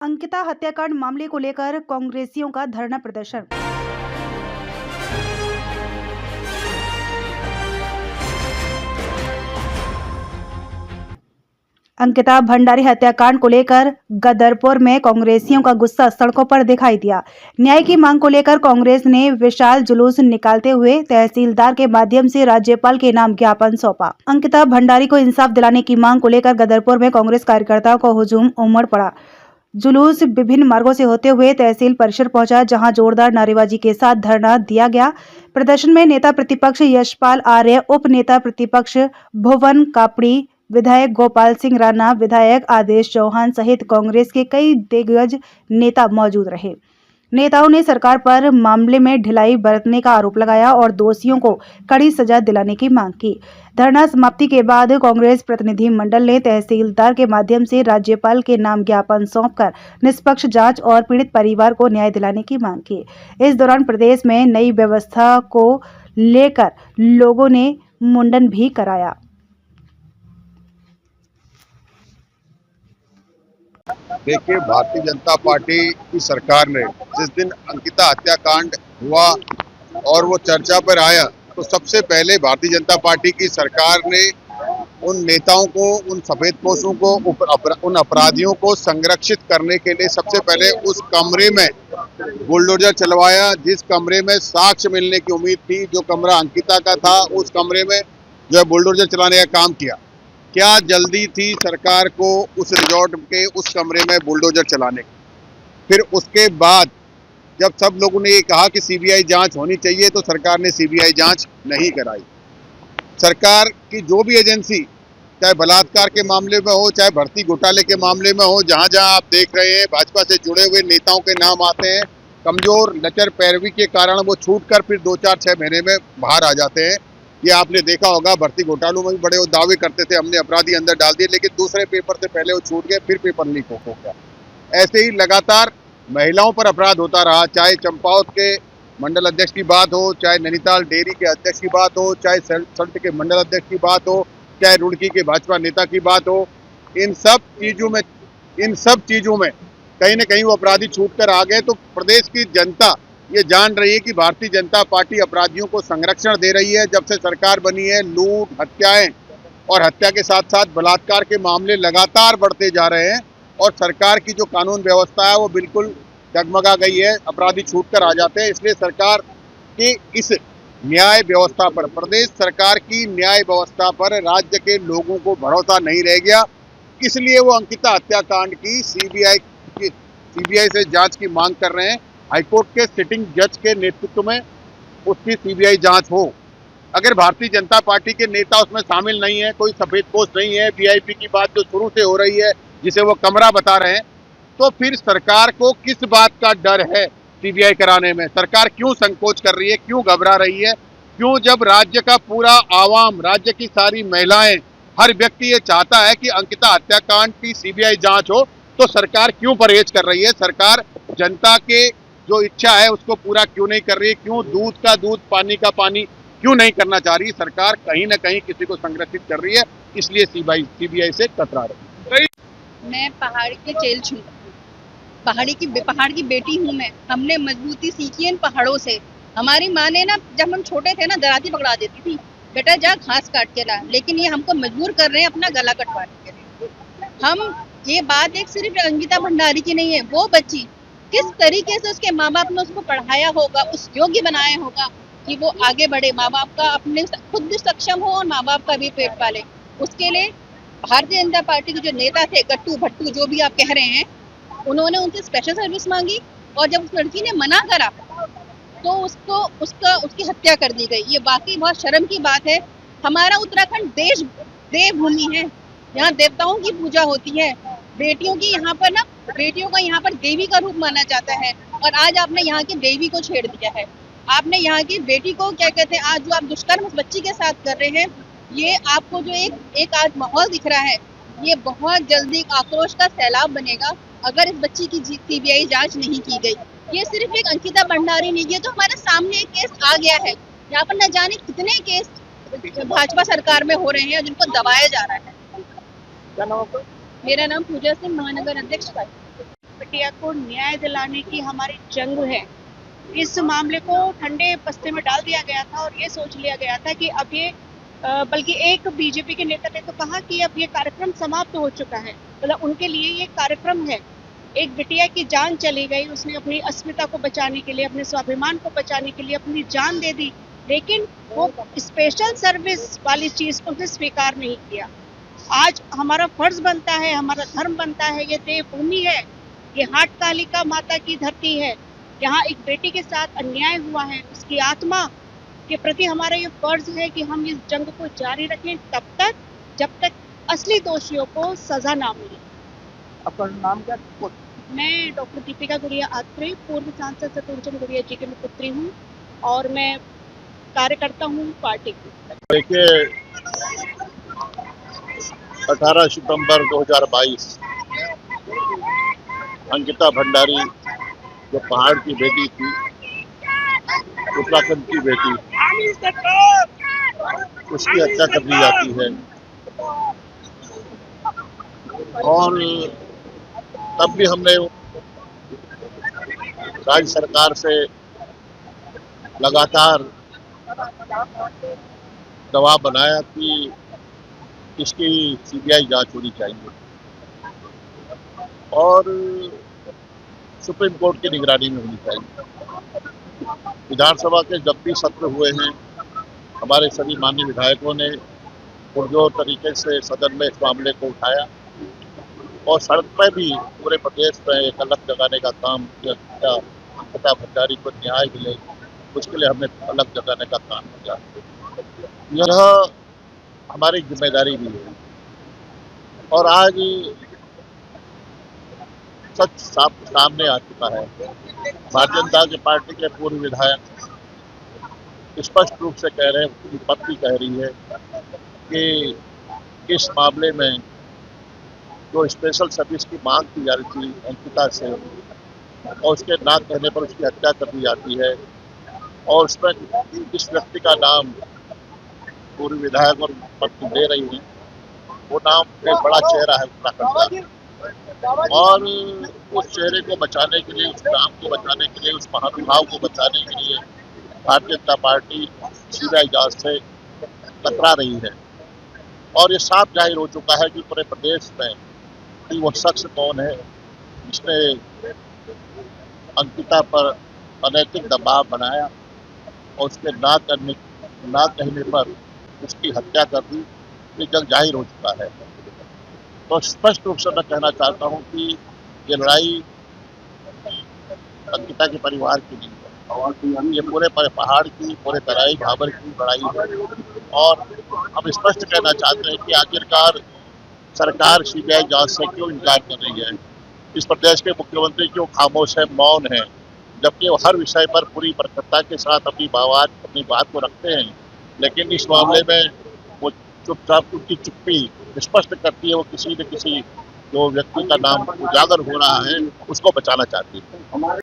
अंकिता हत्याकांड मामले को लेकर कांग्रेसियों का धरना प्रदर्शन। अंकिता भंडारी हत्याकांड को लेकर गदरपुर में कांग्रेसियों का गुस्सा सड़कों पर दिखाई दिया। न्याय की मांग को लेकर कांग्रेस ने विशाल जुलूस निकालते हुए तहसीलदार के माध्यम से राज्यपाल के नाम ज्ञापन सौंपा। अंकिता भंडारी को इंसाफ दिलाने की मांग को लेकर गदरपुर में कांग्रेस कार्यकर्ताओं का हुजूम उमड़ पड़ा। जुलूस विभिन्न मार्गों से होते हुए तहसील परिसर पहुंचा, जहां जोरदार नारेबाजी के साथ धरना दिया गया। प्रदर्शन में नेता प्रतिपक्ष यशपाल आर्य, उप नेता प्रतिपक्ष भुवन कापड़ी, विधायक गोपाल सिंह राणा, विधायक आदेश चौहान सहित कांग्रेस के कई दिग्गज नेता मौजूद रहे। नेताओं ने सरकार पर मामले में ढिलाई बरतने का आरोप लगाया और दोषियों को कड़ी सजा दिलाने की मांग की। धरना समाप्ति के बाद कांग्रेस प्रतिनिधि मंडल ने तहसीलदार के माध्यम से राज्यपाल के नाम ज्ञापन सौंपकर निष्पक्ष जांच और पीड़ित परिवार को न्याय दिलाने की मांग की। इस दौरान प्रदेश में नई व्यवस्था को लेकर लोगों ने मुंडन भी कराया। देखिए, भारतीय जनता पार्टी की सरकार ने जिस दिन अंकिता हत्याकांड हुआ और वो चर्चा पर आया, तो सबसे पहले भारतीय जनता पार्टी की सरकार ने उन नेताओं को, उन सफेदपोशों को, उन अपराधियों को संरक्षित करने के लिए सबसे पहले उस कमरे में बुलडोजर चलवाया जिस कमरे में साक्ष्य मिलने की उम्मीद थी। जो कमरा अंकिता का था, उस कमरे में जो है बुलडोजर चलाने का काम किया। क्या जल्दी थी सरकार को उस रिजॉर्ट के उस कमरे में बुलडोजर चलाने की? फिर उसके बाद जब सब लोगों ने ये कहा कि सीबीआई जांच होनी चाहिए, तो सरकार ने सीबीआई जांच नहीं कराई। सरकार की जो भी एजेंसी, चाहे बलात्कार के मामले में हो, चाहे भर्ती घोटाले के मामले में हो, जहां जहां आप देख रहे हैं भाजपा से जुड़े हुए नेताओं के नाम आते हैं, कमजोर लचर पैरवी के कारण वो छूटकर फिर 2-4-6 महीने में बाहर आ जाते हैं। ये आपने देखा होगा, भर्ती घोटालों में भी बड़े वो दावे करते थे हमने अपराधी अंदर डाल दिए, लेकिन दूसरे पेपर से पहले वो छूट गए, फिर पेपर लीक हो गया। ऐसे ही लगातार महिलाओं पर अपराध होता रहा, चाहे चंपावत के मंडल अध्यक्ष की बात हो, चाहे नैनीताल डेयरी के अध्यक्ष की बात हो, चाहे सल्ट के मंडल अध्यक्ष की बात हो, चाहे रुड़की के भाजपा नेता की बात हो। इन सब चीजों में कहीं न कहीं वो अपराधी छूट कर आ गए। तो प्रदेश की जनता ये जान रही है कि भारतीय जनता पार्टी अपराधियों को संरक्षण दे रही है। जब से सरकार बनी है, लूट, हत्याएं और हत्या के साथ साथ बलात्कार के मामले लगातार बढ़ते जा रहे हैं और सरकार की जो कानून व्यवस्था है वो बिल्कुल डगमगा गई है, अपराधी छूटकर आ जाते हैं। इसलिए सरकार की इस न्याय व्यवस्था पर, प्रदेश सरकार की न्याय व्यवस्था पर राज्य के लोगों को भरोसा नहीं रह गया। इसलिए वो अंकिता हत्याकांड की सीबीआई से जांच की मांग कर रहे हैं। हाईकोर्ट के सिटिंग जज के नेतृत्व में उसकी सीबीआई जांच हो। अगर भारतीय जनता पार्टी के नेता उसमें शामिल नहीं है, कोई सफेदपोश नहीं है, वीआईपी की बात जो शुरू से हो रही है जिसे वो कमरा बता रहे हैं, तो फिर सरकार को किस बात का डर है सीबीआई कराने में? सरकार क्यों संकोच कर रही है, क्यों घबरा रही है? क्यों, जब राज्य का पूरा आवाम, राज्य की सारी महिलाएं, हर व्यक्ति ये चाहता है कि अंकिता हत्याकांड की सीबीआई जांच हो, तो सरकार क्यों परहेज कर रही है? सरकार जनता के जो इच्छा है उसको पूरा क्यों नहीं कर रही है? क्यों दूध का दूध, पानी का पानी क्यों नहीं करना चाह रही? सरकार कहीं ना कहीं किसी को संरक्षित कर रही है, इसलिए सीबीआई से कतरा रही है। मैं पहाड़ के चेल छू, पहाड़ की बेटी हूँ मैं। हमने मजबूती सीखी है इन पहाड़ों से। हमारी माँ ने ना, जब हम छोटे थे ना, दराती पकड़ा देती थी, बेटा जा घास काट के ला। लेकिन ये हमको मजबूर कर रहे हैं अपना गला कटवाने के लिए। हम ये बात एक सिर्फ अंकिता भंडारी की नहीं है। वो बच्ची किस तरीके से उसके माँ बाप ने उसको पढ़ाया होगा, उस योग्य बनाया होगा कि वो आगे बढ़े, माँ बाप का अपने खुद भी सक्षम हो और माँ बाप का भी पेट पाले। उसके लिए भारतीय जनता पार्टी के जो नेता थे, गट्टू भट्टू जो भी आप कह रहे हैं, उन्होंने उनसे स्पेशल सर्विस मांगी और जब उस लड़की ने मना करा तो उसकी हत्या कर दी गई। ये वाकई बहुत शर्म की बात है। हमारा उत्तराखंड देश देवभूमि है, यहाँ देवताओं की पूजा होती है। बेटियों का यहाँ पर देवी का रूप माना जाता है और आज आपने यहाँ की देवी को छेड़ दिया है। आपने यहाँ की बेटी को, क्या कहते हैं, आज जो आप दुष्कर्म उस बच्ची के साथ कर रहे हैं, ये आपको जो एक आज माहौल दिख रहा है, ये बहुत जल्दी आक्रोश का सैलाब बनेगा अगर इस बच्ची की सीबीआई जांच नहीं की गई। ये सिर्फ एक अंकिता भंडारी नहीं, ये तो हमारे सामने एक केस आ गया है। यहाँ पर न जाने कितने केस भाजपा सरकार में हो रहे हैं जिनको दबाया जा रहा है। क्या नाम आपका? मेरा नाम पूजा सिंह, महानगर अध्यक्ष। बिटिया को न्याय दिलाने की हमारी जंग है। इस मामले को ठंडे बस्ते में डाल दिया गया था और ये सोच लिया गया था कि अब ये बल्कि एक बीजेपी के नेता ने तो कहा कि अब ये कार्यक्रम समाप्त हो चुका है, मतलब उनके लिए ये कार्यक्रम है। एक बिटिया की जान चली गई, उसने अपनी अस्मिता को बचाने के लिए, अपने स्वाभिमान को बचाने के लिए अपनी जान दे दी, लेकिन वो स्पेशल सर्विस वाली चीज को उसने स्वीकार नहीं किया। आज हमारा फर्ज बनता है, हमारा धर्म बनता है, ये देवभूमि है, ये हाट कालिका माता की धरती है, यहाँ एक बेटी के साथ अन्याय हुआ है, उसकी आत्मा के प्रति हमारा ये फर्ज है कि हम इस जंग को जारी रखें तब तक जब तक असली दोषियों को सजा ना मिले। आपका नाम क्या? मैं डॉक्टर दीपिका गुड़िया आत्रे, पूर्व सांसद शत्रुघ्न गुड़िया जी की मैं पुत्री हूँ और मैं कार्यकर्ता हूँ पार्टी की। देखिए, 18 सितंबर 2022 अंकिता भंडारी जो पहाड़ की बेटी थी, उत्तराखंड की बेटी, उसकी हत्या कर दी जाती है और तब भी हमने राज्य सरकार से लगातार दबाव बनाया कि इसकी सीबीआई जांच होनी चाहिए और सुप्रीम कोर्ट की निगरानी में होनी चाहिए। विधानसभा के जब भी सत्र हुए हैं, हमारे सभी माननीय विधायकों ने पुरजोर तरीके से सदन में इस मामले को उठाया और सड़क पर भी पूरे प्रदेश में एक अलग जगाने का काम किया। अंकिता भंडारी को न्याय मिले, उसके लिए हमने अलग जगाने का काम किया। यह हमारी जिम्मेदारी भी है और आज सच सामने आ चुका है। भारतीय जनता पार्टी के पूर्व विधायक स्पष्ट रूप से कह रहे हैं, उनकी पत्नी कह रही है कि इस मामले में जो स्पेशल सर्विस की मांग की जा रही थी अंकिता से और उसके ना कहने पर उसकी हत्या कर दी जाती है और उसमें जिस व्यक्ति का नाम पूर्व विधायक और पत्नी दे रही है वो नाम एक बड़ा चेहरा है उत्तराखंड का और उस चेहरे को बचाने के लिए, उस नाम को बचाने के लिए, उस महानुभाव को बचाने के लिए भारतीय जनता पार्टी सीबीआई जांच से टकरा रही है और ये साफ जाहिर हो चुका है कि पूरे प्रदेश में कि वो शख्स कौन है जिसने अंकिता पर अनैतिक दबाव बनाया और उसके ना कहने पर उसकी हत्या कर दी। ये जग जाहिर हो चुका है। तो स्पष्ट रूप से मैं कहना चाहता हूँ कि ये लड़ाई अंकिता के परिवार की नहीं है, ये पूरे पहाड़ की, पूरे तराई भाबर की लड़ाई है और हम स्पष्ट कहना चाहते हैं कि आखिरकार सरकार सीबीआई जांच से क्यों इनकार कर रही है। इस प्रदेश के मुख्यमंत्री क्यों खामोश है, मौन है, जबकि वो हर विषय पर पूरी प्रखरता के साथ अपनी बात को रखते हैं, लेकिन इस मामले में वो चुपचाप, उनकी चुप्पी स्पष्ट करती है वो किसी न किसी जो व्यक्ति का नाम उजागर हो रहा है उसको बचाना चाहती है।